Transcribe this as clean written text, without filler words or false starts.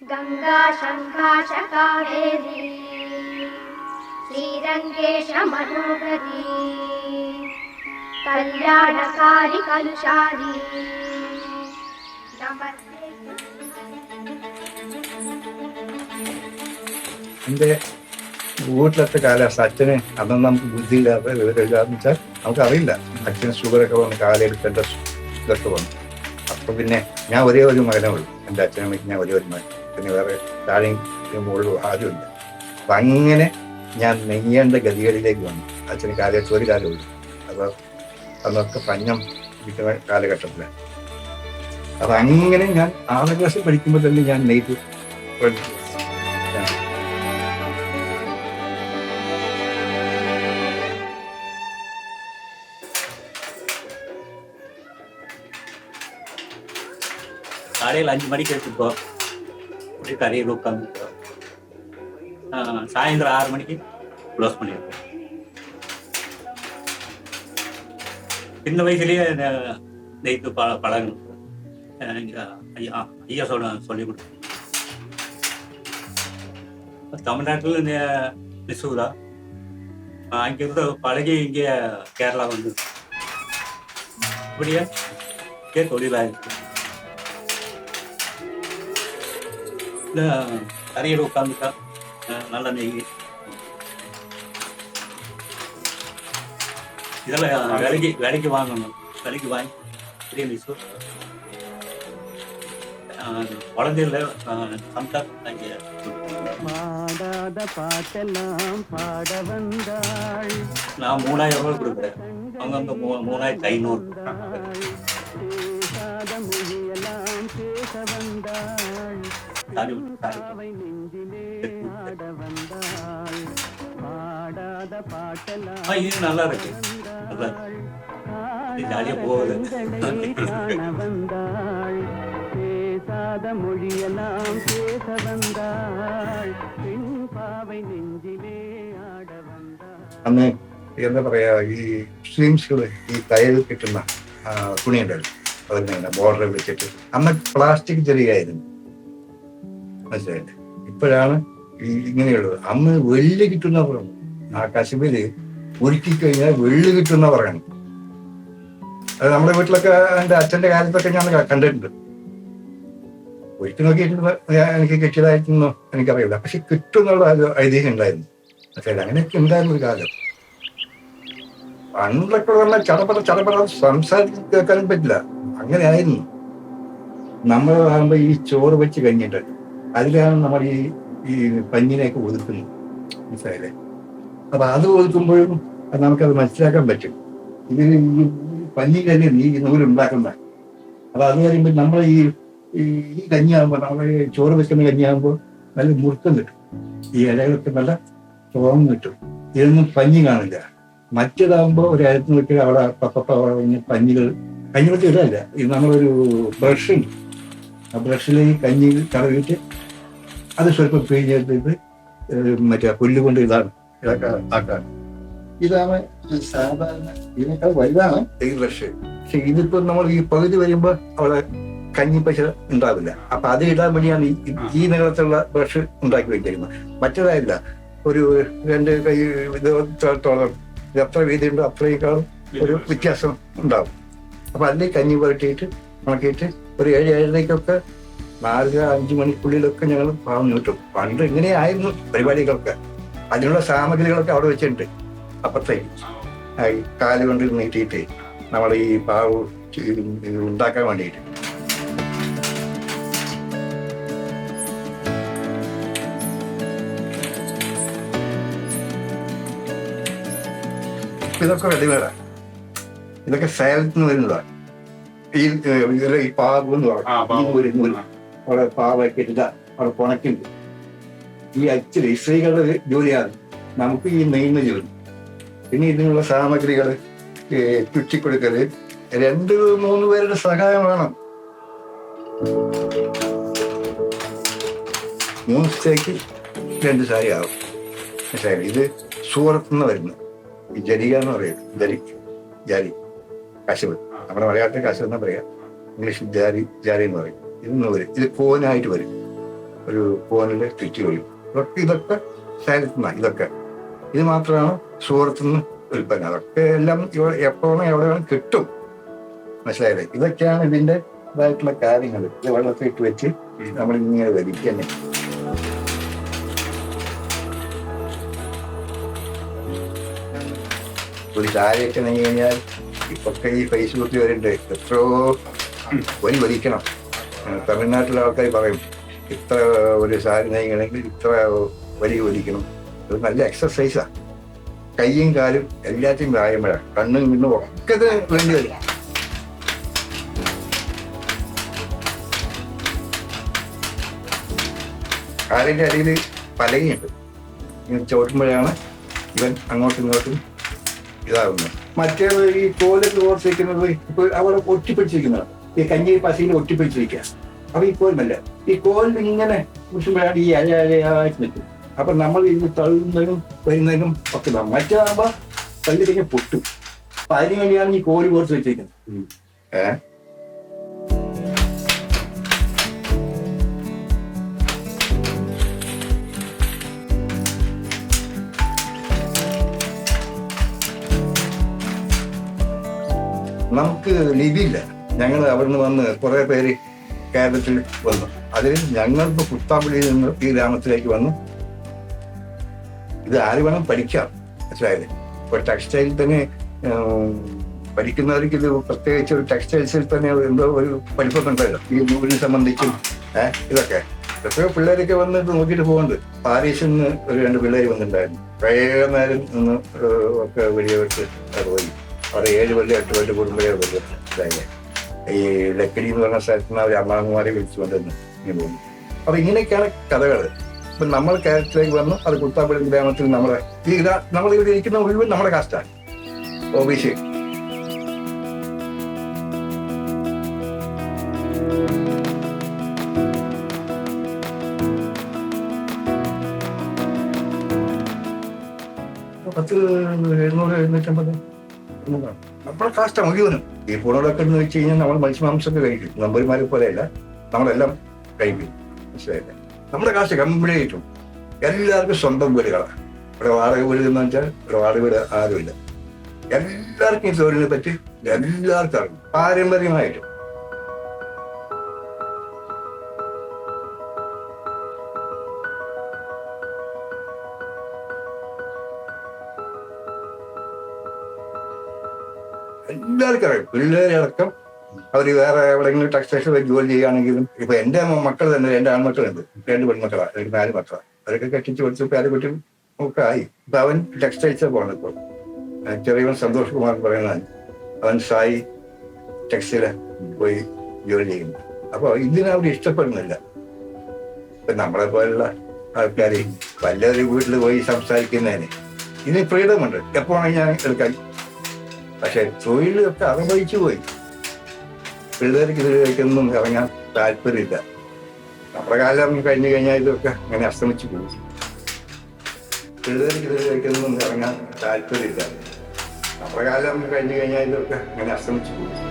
गंगा शंकाश कावेरी श्रीरंगेश मनोहरी कल्याणकारी कलुषारी नमस्ते. എൻ്റെ വീട്ടിലത്തെ കാലാവസ്ഥ അച്ഛന് അതൊന്നും നമുക്ക് ബുദ്ധിയില്ലാത്ത വിവരമില്ലാന്ന് വെച്ചാൽ നമുക്കറിയില്ല. അച്ഛന് ഷുഗറൊക്കെ വന്ന് കാലെടുക്കേണ്ട ഇതൊക്കെ വന്നു. അപ്പം പിന്നെ ഞാൻ ഒരേ ഒരു മകനേ ഉള്ളൂ. എൻ്റെ അച്ഛനമ്മയ്ക്ക് ഞാൻ ഒരേ ഒരു മകൻ, പിന്നെ വേറെ താഴെയും മുകളിലും ആരുമില്ല. അപ്പം അങ്ങനെ ഞാൻ നെയ്യേണ്ട ഗതികളിലേക്ക് വന്നു. അച്ഛന് കാലെടുത്ത് ഒരു കാലമുള്ളൂ. അപ്പോൾ അന്നൊക്കെ പഞ്ഞം കിട്ടുന്ന കാലഘട്ടത്തിലാണ്. അപ്പം അങ്ങനെ ഞാൻ 6ാം ക്ലാസ്സിൽ പഠിക്കുമ്പോൾ തന്നെ ഞാൻ നെയ്ത് പഠിച്ചു. காலையில் 5 மணிக்கு எடுத்துப்போம், அப்படியே கரையில் உட்காந்துப்போம். சாயந்தரம் 6 மணிக்கு க்ளோஸ் பண்ணியிருப்போம். சின்ன வயசுலேயே நெய்த்து பழகணும். ஐயா சொல்லி கொடுத்தோம். தமிழ்நாட்டில் நெசவு தான். அங்கிருந்து பழகி இங்கே கேரளா வந்து இப்படியே இங்கே தொழிலாக இருக்கு. கரையில் உட்காந்துட்டா நல்ல நெய். இதெல்லாம் விலைக்கு வாங்கணும். விலைக்கு வாங்கி பெரிய நெசு குழந்தைல சம்தா பாடாத பாட்டெல்லாம் பாட வந்தாள். நான் 3000 ரூபாய் கொடுக்குறேன். அவங்க அங்கே 3500. பேச வந்தாள். இது நல்லா இருக்கு. ஜாலியா போகுது. பேசாத மொழியெல்லாம் பேச வந்தாள். பாவை நெஞ்சிலே ஆட வந்தாள். അന്ന് എന്താ പറയാ, ഈ സ്ട്രീംസുകള് ഈ തയ്യൽ കിട്ടുന്ന തുണിയുണ്ടല്ലോ, അതിനെ ബോർഡർ വെച്ചിട്ട് അന്ന് പ്ലാസ്റ്റിക് ചെറിയായിരുന്നു, മനസ്സിലായില്ലേ? ഇപ്പോഴാണ് ഈ ഇങ്ങനെയുള്ളത്. അന്ന് വെള്ളി കിട്ടുന്ന പറയണം. ആ കശ്മീര് ഒരുക്കി കഴിഞ്ഞാൽ വെള്ളി കിട്ടുന്ന പറയണം. അത് നമ്മുടെ വീട്ടിലൊക്കെ എൻ്റെ അച്ഛൻ്റെ കാലത്തൊക്കെ ഞാൻ കണ്ടിട്ടുണ്ട്. ഒരിക്കൽ നോക്കിയിട്ടുണ്ട്, എനിക്ക് കിട്ടിയതായിട്ടൊന്നും എനിക്കറിയില്ല. പക്ഷെ കിട്ടുന്നുള്ള ഐതിഹ്യം ഉണ്ടായിരുന്നു. മനസ്സിലായില്ല? അങ്ങനെയൊക്കെ ഉണ്ടായിരുന്ന ഒരു കാലം. പണ്ടൊക്കെ പറഞ്ഞാൽ ചടപട സംസാരിച്ച് കേൾക്കാനും പറ്റില്ല. അങ്ങനെ ആയിരുന്നു. നമ്മളാകുമ്പോൾ ഈ ചോറ് വെച്ച് കഴിഞ്ഞിട്ട് അതിലാണ് നമ്മൾ ഈ പഞ്ഞിനെയൊക്കെ ഒതുക്കുന്നത്, മനസ്സിലായില്ലേ? അപ്പൊ അത് ഒതുക്കുമ്പോഴും നമുക്കത് മനസ്സിലാക്കാൻ പറ്റും. ഇത് ഈ പഞ്ഞി തന്നെ ഈ നൂലുണ്ടാക്കുന്ന. അപ്പൊ അത് കഴിയുമ്പോൾ നമ്മൾ ഈ കഞ്ഞിയാകുമ്പോൾ, നമ്മൾ ചോറ് വെക്കുന്ന കഞ്ഞിയാകുമ്പോൾ നല്ല മുറുക്കം കിട്ടും. ഈ ഇലകളൊക്കെ നല്ല തുറന്ന് കിട്ടും. ഇതൊന്നും പഞ്ഞി കാണില്ല. മറ്റേതാകുമ്പോൾ ഒരു അരത്ത് നോക്കി അവിടെ കഞ്ഞിവെച്ച് ഇടല്ല. ഇത് നമ്മളൊരു ബ്രഷുണ്ട്. ആ ബ്രഷിൽ ഈ കഞ്ഞി കടവിട്ട് അത് സ്വല്പം പിഴിഞ്ഞെടുത്തിട്ട് മറ്റേ പുല്ലുകൊണ്ട് ഇതൊക്കെ ആക്കാണ്. ഇതാണ് സാധാരണ. ഇതിനേക്കാൾ വലുതാണ് ഈ ബ്രഷ്. പക്ഷെ ഇതിപ്പോ നമ്മൾ ഈ പകുതി വരുമ്പോൾ അവിടെ കഞ്ഞിപ്പശ ഉണ്ടാവില്ല. അപ്പൊ അത് ഇടാൻ വേണ്ടിയാണ് ഈ നീളത്തിലുള്ള ബ്രഷ് ഉണ്ടാക്കി വെച്ചിരിക്കുന്നത്. മറ്റേതായില്ല. ഒരു 2 കൈ ഇതോളം ഇത് എത്ര വീതിയുണ്ടോ അത്രയേക്കാളും ഒരു വ്യത്യാസം ഉണ്ടാവും. അപ്പൊ അതിൽ കഞ്ഞി പുരട്ടിയിട്ട് ഉണക്കിയിട്ട് ഒരു 7-7:30 4-5 മണിക്കുള്ളിലൊക്കെ ഞങ്ങൾ പാവം കിട്ടും. പണ്ട് ഇങ്ങനെയായിരുന്നു പരിപാടികളൊക്കെ. അതിനുള്ള സാമഗ്രികളൊക്കെ അവിടെ വെച്ചിട്ടുണ്ട്. അപ്പുറത്തേക്ക് കാല് കൊണ്ട് നീട്ടിയിട്ട് നമ്മൾ ഈ പാവ് ഉണ്ടാക്കാൻ വേണ്ടിയിട്ട്. ഇതൊക്കെ റെഡിമേഡാണ്. ഇതൊക്കെ സേലത്തിൽ നിന്ന് വരുന്നതാണ്. ഈ പാവ് എന്ന് പറയും. അവിടെ പാവൊക്കെ ഇട്ടിട്ട് അവിടെ പുണക്കുണ്ട്. ഈ ആക്ച്വലി സ്ത്രീകളുടെ ജോലിയാണ് നമുക്ക് ഈ നെയ്യുന്ന ജോലി. പിന്നെ ഇതിനുള്ള സാമഗ്രികൾ ചുറ്റിക്കൊടുക്കല് 2-3 പേരുടെ സഹായം വേണം. 3 ദിവസത്തേക്ക് 2 സാരി ആവും. പക്ഷേ ഇത് സൂറത്ത് നിന്ന് വരുന്നു. ഈ ജരിക എന്ന് പറയുന്നത് ജാരി കശവ്. നമ്മുടെ മലയാളത്തിൽ കശവ് എന്നാ പറയാ. ഇംഗ്ലീഷിൽ ജാരി എന്ന് പറയും. ഇത് കോനായിട്ട് വരും. ഒരു ഫോണിൽ ചുറ്റി വരും. ഇതൊക്കെ സേലത്തു നിന്നാണ്. ഇത് മാത്രമാണ് സൂറത്തു നിന്ന് ഉൽപ്പന്നം. അതൊക്കെ എല്ലാം എപ്പോഴും എവിടെ വേണം കിട്ടും. മനസ്സിലായില്ലേ? ഇതൊക്കെയാണ് ഇതിൻ്റെ ഇതായിട്ടുള്ള കാര്യങ്ങൾ. ഇത് വെള്ളത്തിൽ ഇട്ട് വെച്ച് നമ്മളിങ്ങനെ വലിക്കന്നെ. ഒരു ചായയൊക്കെ നെയ്യ് കഴിഞ്ഞാൽ ഇപ്പൊക്കെ ഈ ഫേസ്ബുക്കിൽ വരുന്നുണ്ട്, എത്രയോ വലിക്കണം. തമിഴ്നാട്ടിലെ ആൾക്കാർ പറയും ഇത്ര ഒരു സാരി നെയ്യണമെങ്കിൽ ഇത്ര വലിക്കണം. അത് നല്ല എക്സസൈസാണ്. കൈയും കാലും എല്ലാത്തിനും വ്യായാമമാണ്. കണ്ണും കിണ്ണും ഒക്കെ വേണ്ടി വരും. കാലിൻ്റെ അടിയിൽ പലകയുണ്ട്. ഇങ്ങനെ ചോട്ടുമ്പോഴാണ് ഇവൻ അങ്ങോട്ടും ഇങ്ങോട്ടും ഇതാകുന്നത്. മറ്റേത് ഈ കോലൊക്കെ ഓർത്തിരിക്കുന്നത് ഇപ്പൊ അവിടെ ഒട്ടിപ്പിടിച്ചിരിക്കുന്നതാണ്. ഈ കഞ്ഞി പശയിൽ ഒട്ടിപ്പിടിച്ചിരിക്കുക. അപ്പൊ ഈ കോലിനല്ല, ഈ കോലിൽ ഇങ്ങനെ കുറിച്ചുമ്പോഴാണ് ഈ അലയായിട്ട് നിൽക്കും. അപ്പൊ നമ്മൾ ഇത് തള്ളുന്നതിനും വരുന്നതിനും ഒക്കെ മറ്റാകുമ്പോ തള്ളി കഴിഞ്ഞാൽ പൊട്ടും. അപ്പൊ അതിന് വേണ്ടിയാണ് ഈ കോല് കോർത്ത് വെച്ചിരിക്കുന്നത്. നമുക്ക് ലിപിയില്ല. ഞങ്ങൾ അവിടുന്ന് വന്ന് കുറെ പേര് കേരളത്തിൽ വന്നു. അതിൽ ഞങ്ങൾക്ക് കുത്താമ്പുള്ളിയിൽ നിന്ന് ഈ ഗ്രാമത്തിലേക്ക് വന്നു. ഇത് ആര് വേണം പഠിക്കാം, മനസ്സിലായത്? ഇപ്പൊ ടെക്സ്റ്റൈൽ തന്നെ പഠിക്കുന്നവർക്ക് ഇത് പ്രത്യേകിച്ച് ഒരു ടെക്സ്റ്റൈൽസിൽ തന്നെ എന്തോ ഒരു പഠിപ്പൊക്കെ ഉണ്ടല്ലോ, ഈ നൂലിനെ സംബന്ധിച്ചും ഇതൊക്കെ. എത്രയോ പിള്ളേരൊക്കെ വന്നിട്ട് നോക്കിയിട്ട് പോകുന്നുണ്ട്. പാരീസിൽ നിന്ന് ഒരു 2 പിള്ളേർ വന്നിട്ടുണ്ടായിരുന്നു. കുറേ നേരം നിന്ന് ഒക്കെ വെടിവെച്ച് പോയി. അവിടെ 7 കൊല്ലം 8 കൊല്ലം കൂടുമ്പോഴേ വരും. ഈ ലക്കടി എന്ന് പറഞ്ഞ സ്ഥലത്ത് നിന്ന് അവർ അമ്മാമ്മമാരെ വിളിച്ചുകൊണ്ടിരുന്നു ഇങ്ങനെ പോകുന്നു. അപ്പൊ ഇങ്ങനെയൊക്കെയാണ് കഥകൾ. ഇപ്പൊ നമ്മൾ കേരളത്തിലേക്ക് വന്നു. അത് കുത്താമ്പള്ളി ഗ്രാമത്തിൽ നമ്മളിവിടെ ഇരിക്കുന്ന മുഴുവൻ നമ്മുടെ കാസ്റ്റാണ്, OBC. പത്ത് 700-750 നമ്മുടെ കാസ്റ്റ മുഴുവനും. ഈ പൂണോടൊക്കെ എന്ന് വെച്ച് കഴിഞ്ഞാൽ നമ്മൾ മത്സ്യമാംസമൊക്കെ കഴിക്കും. നമ്പൂരിമാരെ പോലെയല്ല, നമ്മളെല്ലാം കഴിക്കും, മനസ്സിലായില്ല? നമ്മുടെ കാസ്റ്റ് കംപ്ലീറ്റും എല്ലാവർക്കും സ്വന്തം വീടുകളാണ്. ഇവിടെ വാടക വീട് എന്ന് വെച്ചാൽ ഇവിടെ വാടക വീട് ആരുമില്ല. എല്ലാവർക്കും ഈ തൊഴിലിനെ പറ്റി എല്ലാവർക്കും അറിയും, പാരമ്പര്യമായിട്ട്. എല്ലാവർക്കും അറിയാം. പിള്ളേരടക്കം അവർ വേറെ എവിടെയെങ്കിലും ടെക്സ്റ്റൈൽസിൽ ജോലി ചെയ്യുകയാണെങ്കിലും. ഇപ്പൊ എന്റെ മക്കൾ തന്നെ 2 ആൺമക്കളുണ്ട്, 2 പെൺമക്കളാണ്, എനിക്ക് 4 മക്കളാണ്. അവരൊക്കെ കെട്ടിച്ച് കൊടുത്ത് പേരക്കുട്ടിയും ഒക്കെ ആയി. ഇപ്പൊ അവൻ ടെക്സ്റ്റൈൽസിൽ പോകണം. ഇപ്പോൾ ചെറിയവൻ സന്തോഷ് കുമാർ എന്ന് പറയുന്നതാണ്. അവൻ സായി ടെക്സ്റ്റൈല് പോയി ജോലി ചെയ്യുന്നു. അപ്പൊ ഇതിനെ അവർ ഇഷ്ടപ്പെടുന്നില്ല. ഇപ്പൊ നമ്മളെ പോലുള്ള ആൾക്കാർ വല്ലവരും വീട്ടിൽ പോയി സംസാരിക്കുന്നതിന് ഇതിന് ഫ്രീഡം ഉണ്ട്, എപ്പോഴാണെങ്കിൽ ഞാൻ എടുക്കാൻ. പക്ഷെ തൊഴിലൊക്കെ അവഗണിച്ചു പോയി. പിള്ളേർക്ക് ഇതിലേക്കൊന്നും ഇറങ്ങാൻ താല്പര്യമില്ല. നമ്മുടെ കാലം കഴിഞ്ഞു കഴിഞ്ഞാൽ ഇതൊക്കെ അങ്ങനെ അസ്തമിച്ചു പോകും. പിള്ളേർക്ക് ഇതിലേക്കൊന്നും ഇറങ്ങാൻ താല്പര്യമില്ല. നമ്മുടെ കാലം കഴിഞ്ഞു കഴിഞ്ഞാൽ ഇതൊക്കെ അങ്ങനെ അസ്തമിച്ചു പോകും.